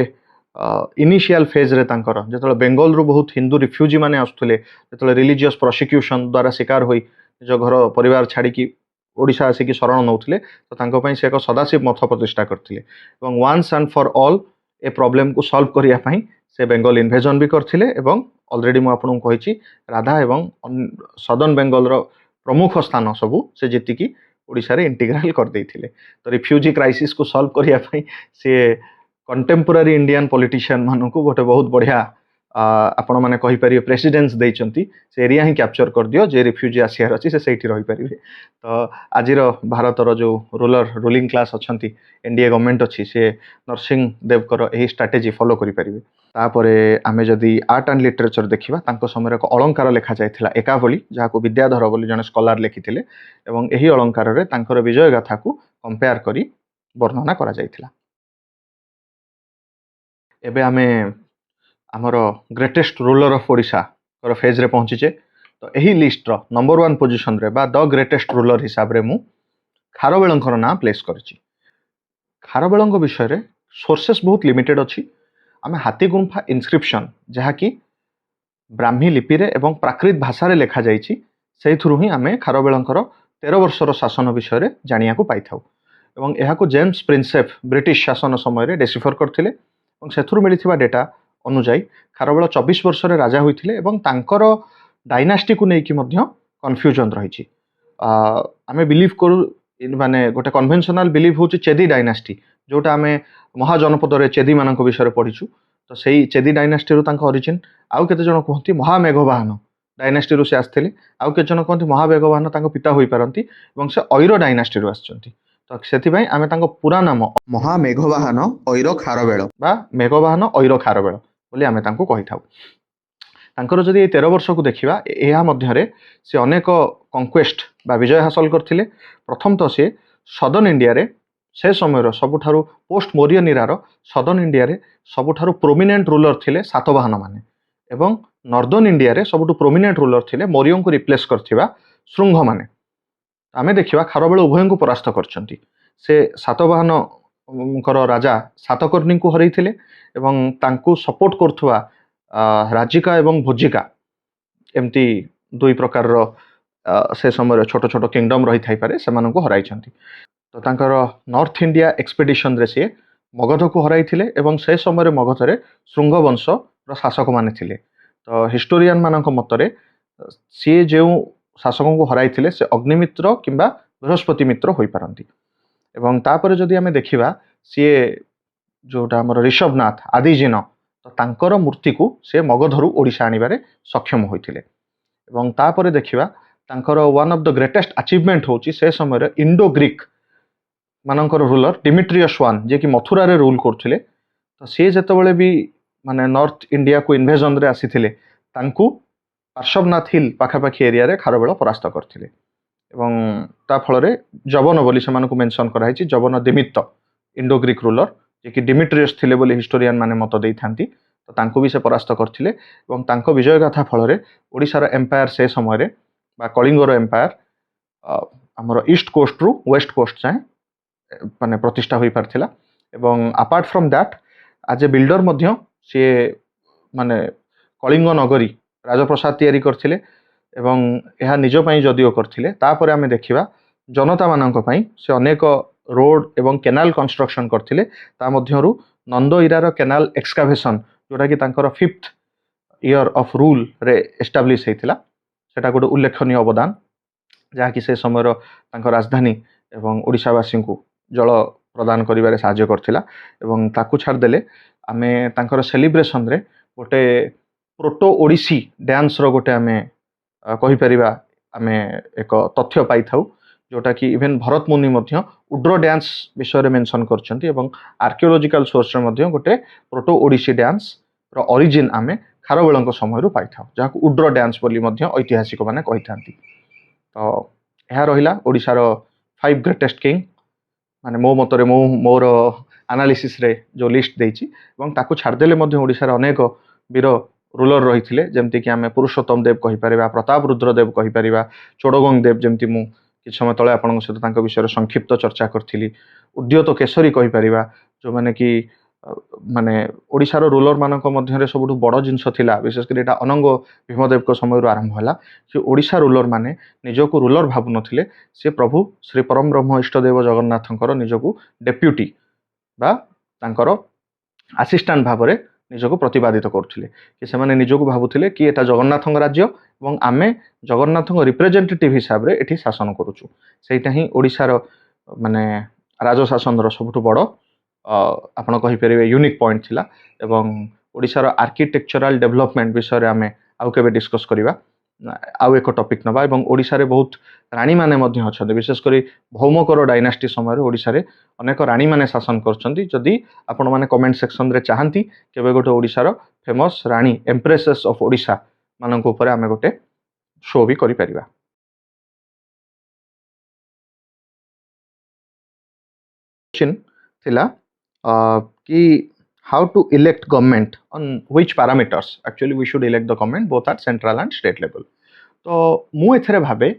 इनिशियल फेज रे तांकर जेतले बेंगल रु बहुत हिंदू रिफ्यूजी माने आसुले जेतले रिलीजियस प्रोसिक्यूशन द्वारा शिकार होई जो घर परिवार छाड़ी की ओडिशा आसिक शरण नौथिले तो तांको पई से एक सदाशिव मठ प्रतिष्ठा करथिले एवं वन्स एंड फॉर ऑल ए प्रॉब्लम को सॉल्व करिया पई से बेंगल इन्वेजन भी करथिले एवं ऑलरेडी मु आपन कहिछि राधा एवं सदर्न बेंगल रो प्रमुख स्थान सबु से जेतिकी ओडिशा रे इंटीग्रल कर देथिले तो रिफ्यूजी क्राइसिस को सॉल्व करिया पई से कंटेम्पोरारी इंडियन पॉलिटिशियन मानू को गोटे बहुत बढ़िया आपण मैंने कहीपर प्रेसिडेंस देइचंती से एरिया ही कैप्चर कर दियो जे रिफ्यूजी आसियार अच्छी से सही रही पारे तो आज भारतर जो रूलिंग क्लास अच्छा एनडीए गवर्नमेंट अच्छी से नरसिंह देवकर यही स्ट्राटेजी फॉलो करें तापरे आमे जदि आर्ट एंड लिटरेचर देखिबा तांको समय एक अलंकार लिखा जाइथिला एकावली जहाको विद्याधर बोली जने स्कॉलर लिखिथिले एवं एही अलंकार रे तांकर विजय गाथा को कंपेयर करी वर्णना करा जाइथिला एबे आमे आमर greatest ruler of Odisha phase रे पहुंचीचे तो यही लिस्ट रो नंबर 1 पोजीशन रे बा द ग्रेटेस्ट रूलर हिसाब रे मु खारवेलंकर ना प्लेस करछि खारवेलंक विषय रे सोर्सेस बहुत लिमिटेड अछि आमे हाथी गुंफा इनस्क्रिप्शन जहा कि ब्राह्मी लिपि रे एवं प्राकृत भाषा रे लिखा जाइछि सेहि थ्रु ही आमे खारवेलंकर 13 वर्षर शासन विषय रे जानिया को पाइथाउ एवं एहा को जेम्स प्रिंसेप ब्रिटिश शासन समय रे डेसिफर करथिले एवं सेथुरु मिलिथिबा डेटा अनुजाई खारवेल 24 वर्ष रे राजा होइथिले एवं तांकर डायनास्टी को नेकी मध्य कन्फ्यूजन रहिछि आमे बिलीव करू माने गोटे कन्वेंशनल बिलीव होछि चेदी डायनास्टी जोटा आमे महाजनपद रे चेदी मानक विषय रे पढिछु तो सेही चेदी डायनास्टी रो तांका ओरिजिन आउ केते जण कहंती महामेघवाहन डायनास्टी रो से आस्थिले आउ केते जण कहंती महामेघवाहन तांका पिता होई पारंती एवं से ऐरो डायनास्टी रो आछंती तो सेथि पई आमे तांका पूरा नाम महामेघवाहन ऐरो खारवेल बा मेघवाहन ऐरो खारवेल बोली आमे तांको कहि थाउ तांकर जदि 13 वर्ष को देखिबा एहा मध्य रे से अनेक कंक्वेस्ट बा विजय हासिल करथिले प्रथम तो से सदर्न इंडिया रे से समय सबुठारु पोस्ट मौर्यन इरार सदर्न इंडिया रे सबुठारु प्रोमिनेंट रूलर थिले सातवाहन माने एवं नॉर्दर्न इंडिया रे सबुठु प्रोमिनेंट रूलर थिले मौर्यन को रिप्लेस करथिबा श्रृंग माने आमे देखिबा खारवेल उभयं को परास्त करछंती से सातवाहन राजा सातकर्णी को हरैथिले एवं तांको सपोर्ट करथुवा राजिका एवं भोजिका एमती दुई प्रकार से समय छोट छोट किंगडम रही थाई पारे सेमान को हराइछंती तो तांकर नॉर्थ इंडिया एक्सपेडिशन रे से मगध को हराइथिले एवं से समय मगध रे श्रृंग वंश रो शासक माने थिले तो हिस्टोरियन मानक मतरे सी जे शासकों को हराइथिले से अग्निमित्र किंबा बृहस्पति मित्र होई पारंती एवं तापरे जदि आमे देखिबा सी जोटा हमर ऋषभनाथ आदिजिन तो तांकर मूर्ति को से मगधरू ओडिशा आनिबारे सक्षम होइथिले एवं तापरे देखिबा तांकर one of the greatest achievement होची से समय इंडो ग्रीक मानकर रूलर डिमिट्रियस वन जे कि मथुरा रे रूल करथिले तो से जेतबेले भी माने नॉर्थ इंडिया को इन्वेजन रे आसीथिले तांकू पार्श्वनाथ हिल पाखापाखी एरिया रे खारवेल परास्त करथिले एवं ता फल रे जवन बोली से मानको मेंशन कराइछि जवन दिमित्त इंडो ग्रीक रूलर जे कि डिमिट्रियस थिले बोली हिस्टोरियन माने मत देई थांती तो तांको भी से परास्त करथिले एवं तांको विजय गाथा फल रे ओडिसा रो एम्पायर से समय रे बा कलिंगर एम्पायर हमर ईस्ट कोस्ट रु वेस्ट कोस्ट जाए माने प्रतिष्ठा होई पारथिला एवं अपार्ट फ्रॉम दैट आज ए बिल्डर मध्य से माने कलिंग नगरी राजप्रसाद तैयारी करथिले एवं यह निज पई जदियो करथिले तापरे आमे देखिबा जनता मानक पई से अनेक रोड एवं केनाल कंस्ट्रक्शन करथिले ता मध्यरु ନନ୍ଦ ଇରାର କେନାଲ ଏକ୍ସକାଭେସନ ଯୋଉଟା କି ତାଙ୍କର 5th ଇୟର ଅଫ୍ ରୁଲ୍ ରେ ଏଷ୍ଟାବ୍ଲିଶ ହେଇଥିଲା ସେଟା ଗୋଟେ ଉଲ୍ଲେଖନୀୟ ଅବଦାନ ଯାହାକି ସେ ସମୟର ତାଙ୍କ ରାଜଧାନୀ ଏବଂ ଓଡ଼ିଶାବାସୀଙ୍କୁ ଜଳ ପ୍ରଦାନ କରିବାରେ ସାହାଯ୍ୟ କରିଥିଲା ଏବଂ ତାକୁ ଛାଡ଼ିଦେଲେ ଆମେ ତାଙ୍କର ସେଲିବ୍ରେସନରେ ଗୋଟେ ପ୍ରୋଟୋ ଓଡ଼ିଶୀ ଡ୍ୟାନ୍ସର ଗୋଟେ ଆମେ କହିପାରିବା ଆମେ ଏକ ତଥ୍ୟ ପାଇଥାଉ ଯୋଉଟା କି ଇଭେନ୍ ଭରତ ମୁନି ମଧ୍ୟ ଉଡ୍ର ଡ୍ୟାନ୍ସ ବିଷୟରେ ମେନସନ୍ କରିଛନ୍ତି ଏବଂ ଆର୍କିଓଲୋଜିକାଲ ସୋର୍ସରେ ମଧ୍ୟ ଗୋଟେ ପ୍ରୋଟୋ ଓଡ଼ିଶୀ ଡ୍ୟାନ୍ସର ଅରିଜିନ୍ ଆମେ ଖାରବେଳଙ୍କ ସମୟରୁ ପାଇଥାଉ ଯାହାକୁ ଉଡ୍ର ଡ୍ୟାନ୍ସ ବୋଲି ମଧ୍ୟ ଐତିହାସିକମାନେ କହିଥାନ୍ତି। ତ ଏହା ରହିଲା ଓଡ଼ିଶାର 5 ଗ୍ରେଟେଷ୍ଟ କିଙ୍ଗ ମାନେ ମୋ ମତରେ ମୁଁ ମୋର ଆନାଲିସିସ୍ରେ ଯେଉଁ ଲିଷ୍ଟ ଦେଇଛି ଏବଂ ତାକୁ ଛାଡ଼ିଦେଲେ ମଧ୍ୟ ଓଡ଼ିଶାରେ ଅନେକ ବୀର ରୁଲର ରହିଥିଲେ ଯେମିତିକି ଆମେ ପୁରୁଷୋତ୍ତମ ଦେବ କହିପାରିବା, ପ୍ରତାପ ରୁଦ୍ରଦେବ କହିପାରିବା, ଚୋଡ଼ଗଙ୍ଗ ଦେବ ଯେମିତି ମୁଁ କିଛି ସମୟ ତଳେ ଆପଣଙ୍କ ସହିତ ତାଙ୍କ ବିଷୟରେ ସଂକ୍ଷିପ୍ତ ଚର୍ଚ୍ଚା କରିଥିଲି, ଉଦ୍ୟତ କେଶରୀ କହିପାରିବା ଯେଉଁମାନେ କି ମାନେ ଓଡ଼ିଶାର ରୁଲର ମାନଙ୍କ ମଧ୍ୟରେ ସବୁଠୁ ବଡ଼ ଜିନିଷ ଥିଲା ବିଶେଷ କରି ଏଇଟା ଅନଙ୍ଗ ଭୀମଦେବଙ୍କ ସମୟରୁ ଆରମ୍ଭ ହେଲା ଯେ ଓଡ଼ିଶା ରୁଲର ମାନେ ନିଜକୁ ରୁଲର ଭାବୁନଥିଲେ ସେ ପ୍ରଭୁ ଶ୍ରୀ ପରମ ବ୍ରହ୍ମ ଇଷ୍ଟଦେବ ଜଗନ୍ନାଥଙ୍କର ନିଜକୁ ଡେପ୍ୟୁଟି ବା ତାଙ୍କର ଆସିଷ୍ଟାଣ୍ଟ ଭାବରେ ନିଜକୁ ପ୍ରତିପାଦିତ କରୁଥିଲେ କି ସେମାନେ ନିଜକୁ ଭାବୁଥିଲେ କି ଏଟା ଜଗନ୍ନାଥଙ୍କ ରାଜ୍ୟ ଏବଂ ଆମେ ଜଗନ୍ନାଥଙ୍କ ରିପ୍ରେଜେଣ୍ଟେଟିଭ ହିସାବରେ ଏଠି ଶାସନ କରୁଛୁ। ସେଇଟା ହିଁ ଓଡ଼ିଶାର ମାନେ ରାଜଶାସନର ସବୁଠୁ ବଡ଼ ଆପଣ କହିପାରିବେ ୟୁନିକ୍ ପଏଣ୍ଟ ଥିଲା ଏବଂ ଓଡ଼ିଶାର ଆର୍କିଟେକ୍ଚରାଲ ଡେଭଲପମେଣ୍ଟ ବିଷୟରେ ଆମେ ଆଉ କେବେ ଡିସ୍କସ୍ କରିବା ଆଉ ଏକ ଟପିକ୍ ନେବା ଏବଂ ଓଡ଼ିଶାରେ ବହୁତ ରାଣୀମାନେ ମଧ୍ୟ ଅଛନ୍ତି ବିଶେଷ କରି ଭୌମକର ଡାଇନାଷ୍ଟି ସମୟରେ ଓଡ଼ିଶାରେ ଅନେକ ରାଣୀମାନେ ଶାସନ କରୁଛନ୍ତି। ଯଦି ଆପଣମାନେ କମେଣ୍ଟ ସେକ୍ସନରେ ଚାହାନ୍ତି କେବେ ଗୋଟେ ଓଡ଼ିଶାର ଫେମସ୍ ରାଣୀ ଏମ୍ପ୍ରେସେସ୍ ଅଫ୍ ଓଡ଼ିଶା ମାନଙ୍କ ଉପରେ ଆମେ ଗୋଟେ ଶୋ ବି କରିପାରିବା। ଥିଲା କି how to elect government on which parameters actually we should elect the government both at central and state level। तो ମୁଁ ଏଥିରେ ଭାବେ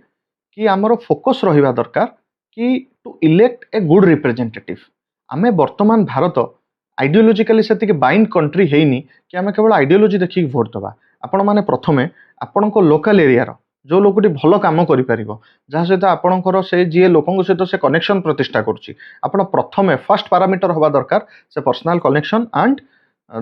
କି ଆମର ଫୋକସ୍ ରହିବା ଦରକାର କି ଟୁ ଇଲେକ୍ଟ ଏ ଗୁଡ୍ ରିପ୍ରେଜେଣ୍ଟେଟିଭ୍। ଆମେ ବର୍ତ୍ତମାନ ଭାରତ ଆଇଡିଓଲୋଜିକାଲି ସେତିକି ବାଇଣ୍ଡ କଣ୍ଟ୍ରି ହେଇନି କି ଆମେ କେବଳ ଆଇଡିଓଲୋଜି ଦେଖିକି ଭୋଟ ଦେବା। ଆପଣମାନେ ପ୍ରଥମେ ଆପଣଙ୍କ ଲୋକାଲ ଏରିଆର ଯେଉଁ ଲୋକଟି ଭଲ କାମ କରିପାରିବ ଯାହା ସହିତ ଆପଣଙ୍କର ସେ ଯିଏ ଲୋକଙ୍କ ସହିତ ସେ କନେକ୍ସନ୍ ପ୍ରତିଷ୍ଠା କରୁଛି ଆପଣ ପ୍ରଥମେ ଫାର୍ଷ୍ଟ ପାରାମିଟର ହେବା ଦରକାର ସେ personal connection and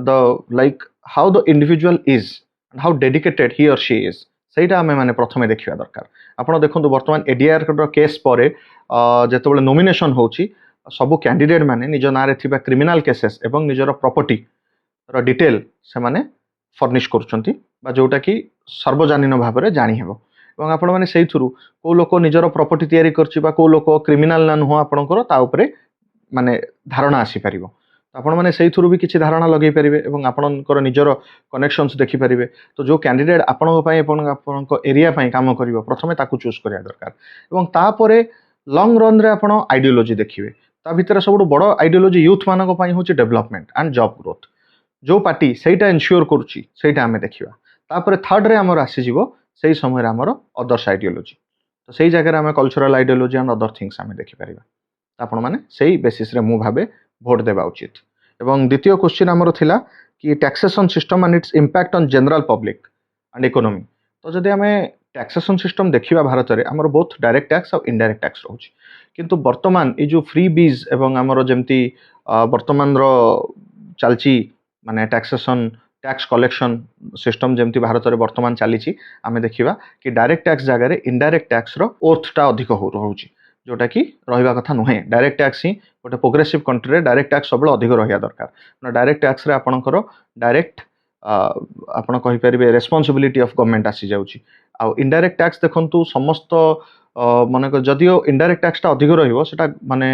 the like how the individual is and how dedicated Hi or C is ସେଇଟା ଆମେ ମାନେ ପ୍ରଥମେ ଦେଖିବା ଦରକାର। ଆପଣ ଦେଖନ୍ତୁ ବର୍ତ୍ତମାନ ଏଡିଆର୍ର କେସ୍ ପରେ ଯେତେବେଳେ ନୋମିନେସନ୍ ହେଉଛି ସବୁ କ୍ୟାଣ୍ଡିଡେଟ୍ ମାନେ ନିଜ ନାଁରେ ଥିବା କ୍ରିମିନାଲ କେସେସ୍ ଏବଂ ନିଜର ପ୍ରପର୍ଟିର ଡିଟେଲ୍ ସେମାନେ ଫର୍ନିଶ୍ କରୁଛନ୍ତି ବା ଯେଉଁଟାକି ସର୍ବଜନୀନ ଭାବରେ ଜାଣିହେବ ଏବଂ ଆପଣମାନେ ସେଇଥିରୁ କେଉଁ ଲୋକ ନିଜର ପ୍ରପର୍ଟି ତିଆରି କରୁଛି ବା କେଉଁ ଲୋକ କ୍ରିମିନାଲ ନା ନୁହଁ ଆପଣଙ୍କର ତା ଉପରେ ମାନେ ଧାରଣା ଆସିପାରିବ। ଆପଣମାନେ ସେଇଥିରୁ ବି କିଛି ଧାରଣା ଲଗାଇ ପାରିବେ ଏବଂ ଆପଣଙ୍କର ନିଜର କନେକ୍ସନ୍ସ ଦେଖିପାରିବେ। ତ ଯେଉଁ କ୍ୟାଣ୍ଡିଡେଟ୍ ଆପଣଙ୍କ ପାଇଁ ଏବଂ ଆପଣଙ୍କ ଏରିଆ ପାଇଁ କାମ କରିବ ପ୍ରଥମେ ତାକୁ ଚୁଜ୍ କରିବା ଦରକାର ଏବଂ ତାପରେ ଲଙ୍ଗ ରନ୍ରେ ଆପଣ ଆଇଡିଓଲୋଜି ଦେଖିବେ। ତା ଭିତରେ ସବୁଠୁ ବଡ଼ ଆଇଡିଓଲୋଜି ୟୁଥ୍ ମାନଙ୍କ ପାଇଁ ହେଉଛି ଡେଭଲପମେଣ୍ଟ ଆଣ୍ଡ ଜବ୍ ଗ୍ରୋଥ୍। ଯେଉଁ ପାର୍ଟି ସେଇଟା ଇନସିଓର କରୁଛି ସେଇଟା ଆମେ ଦେଖିବା। ତାପରେ ଥାର୍ଡରେ ଆମର ଆସିଯିବ ସେଇ ସମୟରେ ଆମର ଅଦର୍ସ ଆଇଡିଓଲୋଜି। ତ ସେଇ ଜାଗାରେ ଆମେ cultural ideology and other things ଆମେ ଦେଖିପାରିବା। ଆପଣମାନେ ସେଇ ବେସିସ୍ରେ ମୁଁ ଭାବେ ଭୋଟ ଦେବା ଉଚିତ। ଏବଂ ଦ୍ୱିତୀୟ କ୍ୱେଶ୍ଚିନ୍ ଆମର ଥିଲା କି taxation system and its impact on general public and economy. ତ ଯଦି ଆମେ ଟ୍ୟାକ୍ସେସନ୍ ସିଷ୍ଟମ୍ ଦେଖିବା ଭାରତରେ ଆମର ବୋଥ୍ ଡାଇରେକ୍ଟ ଟ୍ୟାକ୍ସ ଆଉ ଇନଡାଇରେକ୍ଟ ଟ୍ୟାକ୍ସ ରହୁଛି କିନ୍ତୁ ବର୍ତ୍ତମାନ ଏଇ ଯେଉଁ ଫ୍ରି ବିଜ୍ ଏବଂ ଆମର ଯେମିତି ବର୍ତ୍ତମାନର ଚାଲିଛି ମାନେ ଟ୍ୟାକ୍ସେସନ୍ ଟ୍ୟାକ୍ସ କଲେକ୍ସନ୍ ସିଷ୍ଟମ୍ ଯେମିତି ଭାରତରେ ବର୍ତ୍ତମାନ ଚାଲିଛି ଆମେ ଦେଖିବା କି ଡାଇରେକ୍ଟ ଟ୍ୟାକ୍ସ ଜାଗାରେ ଇନଡାଇରେକ୍ଟ ଟ୍ୟାକ୍ସର ଓର୍ଥଟା ଅଧିକ ରହୁଛି ଯେଉଁଟାକି ରହିବା କଥା ନୁହେଁ। ଡାଇରେକ୍ଟ ଟ୍ୟାକ୍ସ ହିଁ ଗୋଟେ ପ୍ରୋଗ୍ରେସିଭ୍ କଣ୍ଟ୍ରିରେ ଡାଇରେକ୍ଟ ଟ୍ୟାକ୍ସ ସବୁବେଳେ ଅଧିକ ରହିବା ଦରକାର। ଡାଇରେକ୍ଟ ଟ୍ୟାକ୍ସରେ ଆପଣଙ୍କର ଡାଇରେକ୍ଟ ଆପଣ କହିପାରିବେ ରେସ୍ପନ୍ସିବିଲିଟି ଅଫ୍ ଗଭର୍ଣ୍ଣମେଣ୍ଟ ଆସିଯାଉଛି। ଆଉ ଇନଡାଇରେକ୍ଟ ଟ୍ୟାକ୍ସ ଦେଖନ୍ତୁ ସମସ୍ତ ମନେକର ଯଦିଓ ଇନଡାଇରେକ୍ଟ ଟ୍ୟାକ୍ସଟା ଅଧିକ ରହିବ ସେଟା ମାନେ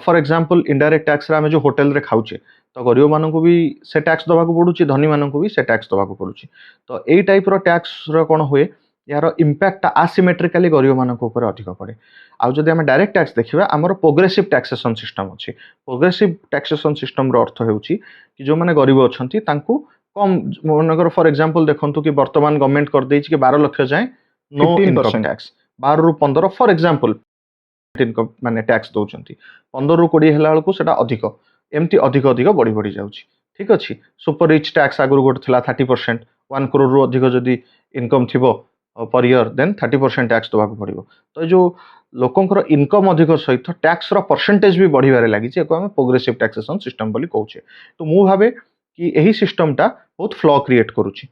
ଫର୍ ଏକ୍ଜାମ୍ପଲ୍ ଇନଡାଇରେକ୍ଟ ଟ୍ୟାକ୍ସରେ ଆମେ ଯେଉଁ ହୋଟେଲରେ ଖାଉଛେ ତ ଗରିବମାନଙ୍କୁ ବି ସେ ଟ୍ୟାକ୍ସ ଦେବାକୁ ପଡ଼ୁଛି ଧନୀମାନଙ୍କୁ ବି ସେ ଟ୍ୟାକ୍ସ ଦେବାକୁ ପଡ଼ୁଛି। ତ ଏଇ ଟାଇପ୍ର ଟ୍ୟାକ୍ସର କ'ଣ ହୁଏ ଏହାର ଇମ୍ପାକ୍ଟଟା ଆସିମେଟ୍ରିକାଲି ଗରିବମାନଙ୍କ ଉପରେ ଅଧିକ ପଡ଼େ। ଆଉ ଯଦି ଆମେ ଡାଇରେକ୍ଟ ଟ୍ୟାକ୍ସ ଦେଖିବା ଆମର ପ୍ରୋଗ୍ରେସିଭ୍ ଟ୍ୟାକ୍ସେସନ୍ ସିଷ୍ଟମ୍ ଅଛି। ପ୍ରୋଗ୍ରେସିଭ୍ ଟ୍ୟାକ୍ସେସନ୍ ସିଷ୍ଟମ୍ର ଅର୍ଥ ହେଉଛି କି ଯେଉଁମାନେ ଗରିବ ଅଛନ୍ତି ତାଙ୍କୁ କମ୍ ମନେକର ଫର୍ ଏକ୍ଜାମ୍ପଲ୍ ଦେଖନ୍ତୁ କି ବର୍ତ୍ତମାନ ଗଭର୍ଣ୍ଣମେଣ୍ଟ କରିଦେଇଛି କି 12 ଲକ୍ଷ ଯାଏଁ ନୋ ଇନକମ୍ ଟ୍ୟାକ୍ସ 12ରୁ 15 ଫର୍ ଏକ୍ଜାମ୍ପଲ୍ ଇନକମ୍ ମାନେ ଟ୍ୟାକ୍ସ ଦେଉଛନ୍ତି 15ରୁ 20 ହେଲା ବେଳକୁ ସେଟା ଅଧିକ ଏମିତି ଅଧିକ ବଢ଼ି ବଢ଼ି ଯାଉଛି। ଠିକ୍ ଅଛି ସୁପର ରିଚ୍ ଟ୍ୟାକ୍ସ ଆଗରୁ ଗୋଟେ ଥିଲା 30% 1 crore ଅଧିକ ଯଦି ଇନକମ୍ ଥିବ पर ईयर देन 30% टैक्स देवाक पड़ो। तो जो लोकंर इनकम अधिक सहित टैक्स परसेंटेज भी बढ़िबारे लगी आम प्रोग्रेसिव टैक्सेसन सिस्टम बोली कहूचे। तो मु भावे कि यही सिस्टमटा बहुत फ्लॉ क्रिएट करुच्ची।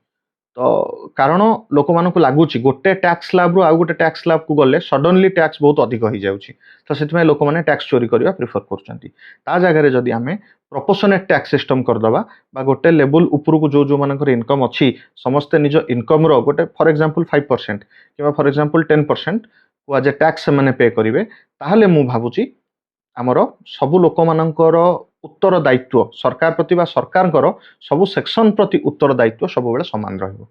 तो कारण लोक मान लगुच गोटे टैक्स स्लैब रु आउ गोटे टैक्स स्लैब को गले सडनली टैक्स बहुत अधिक हो जाउची। तो से लोक मैंने टैक्स चोरी करने प्रिफर कर जगह जदि आम प्रोपोर्शनेट टैक्स सिस्टम करदबा बा गोटे लेवल उपरकू जो जो मानकर इनकम अच्छी समस्ते निज इनकम रो गोटे फॉर एग्जांपल 5% कि फॉर एग्जांपल 10% को आज टैक्स से माने पे करेंगे ताहले मु भाबुची आमर सबु लोक मानकर उत्तर दायित्व सरकार प्रति बा सरकार सबु सेक्शन प्रति उत्तर दायित्व सब बेले समान रहिबो।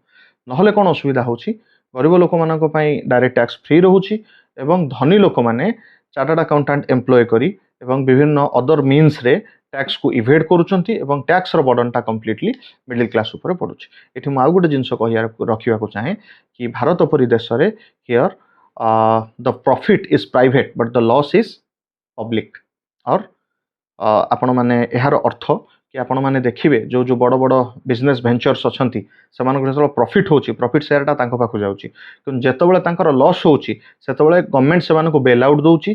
नहले कौन असुविधा होची गरीब लोक मानक पई डायरेक्ट टैक्स फ्री रहूची एवं धनी लोक माने चार्टर्ड अकाउंटेंट एम्प्लॉय करी एवं विभिन्न अदर मीन्स रे टैक्स को इवेड करूचंती एवं टैक्स रो बर्डनटा कंप्लीटली मिडिल क्लास ऊपर पड़ुची। एठी मु आउ गोटे जिंस कहिया रखिबा को चाहे कि भारत परि देश रे here the profit is private but the loss is public. और आपण माने यार अर्थ कि आपण माने देखिबे जो जो बड़ बड़ बिजनेस वेंचर्स अछंती सेमानक जतबे प्रॉफिट होची प्रॉफिट शेयरटा तांको पाखु जाउची कि जेतबेले तांकर लॉस होची सेतबेले गवर्नमेंट सेमानक बेल आउट दउची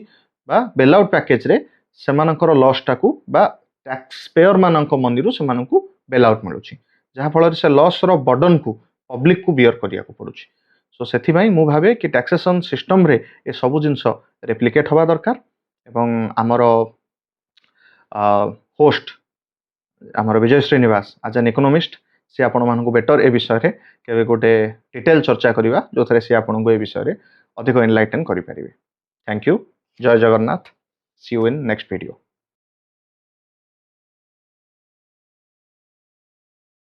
बा बेल आउट पैकेज रे सेमानकर लॉस टाकू बा टैक्स पेयर मानक मनी रु सेमानक बेल आउट मिलुची जहा फल से लॉस रो बर्डन को पब्लिक को बियर करिया को पड़ुची। सो सेथि भाई मु भाबे कि टैक्सेशन सिस्टम रे ए सब जिंस रेप्लिकेट होबा दरकार एवं आमर होस्ट आमर विजय श्रीनिवास आज एन इकोनोमिस्ट सी आपण मानक बेटर ए विषय रे केबे गोटे डिटेल चर्चा करिवा जो थरे सी आपण ए विषय रे अधिक एनलाइटन करि परिबे। Thank you. जय Jagannath. See you in next video.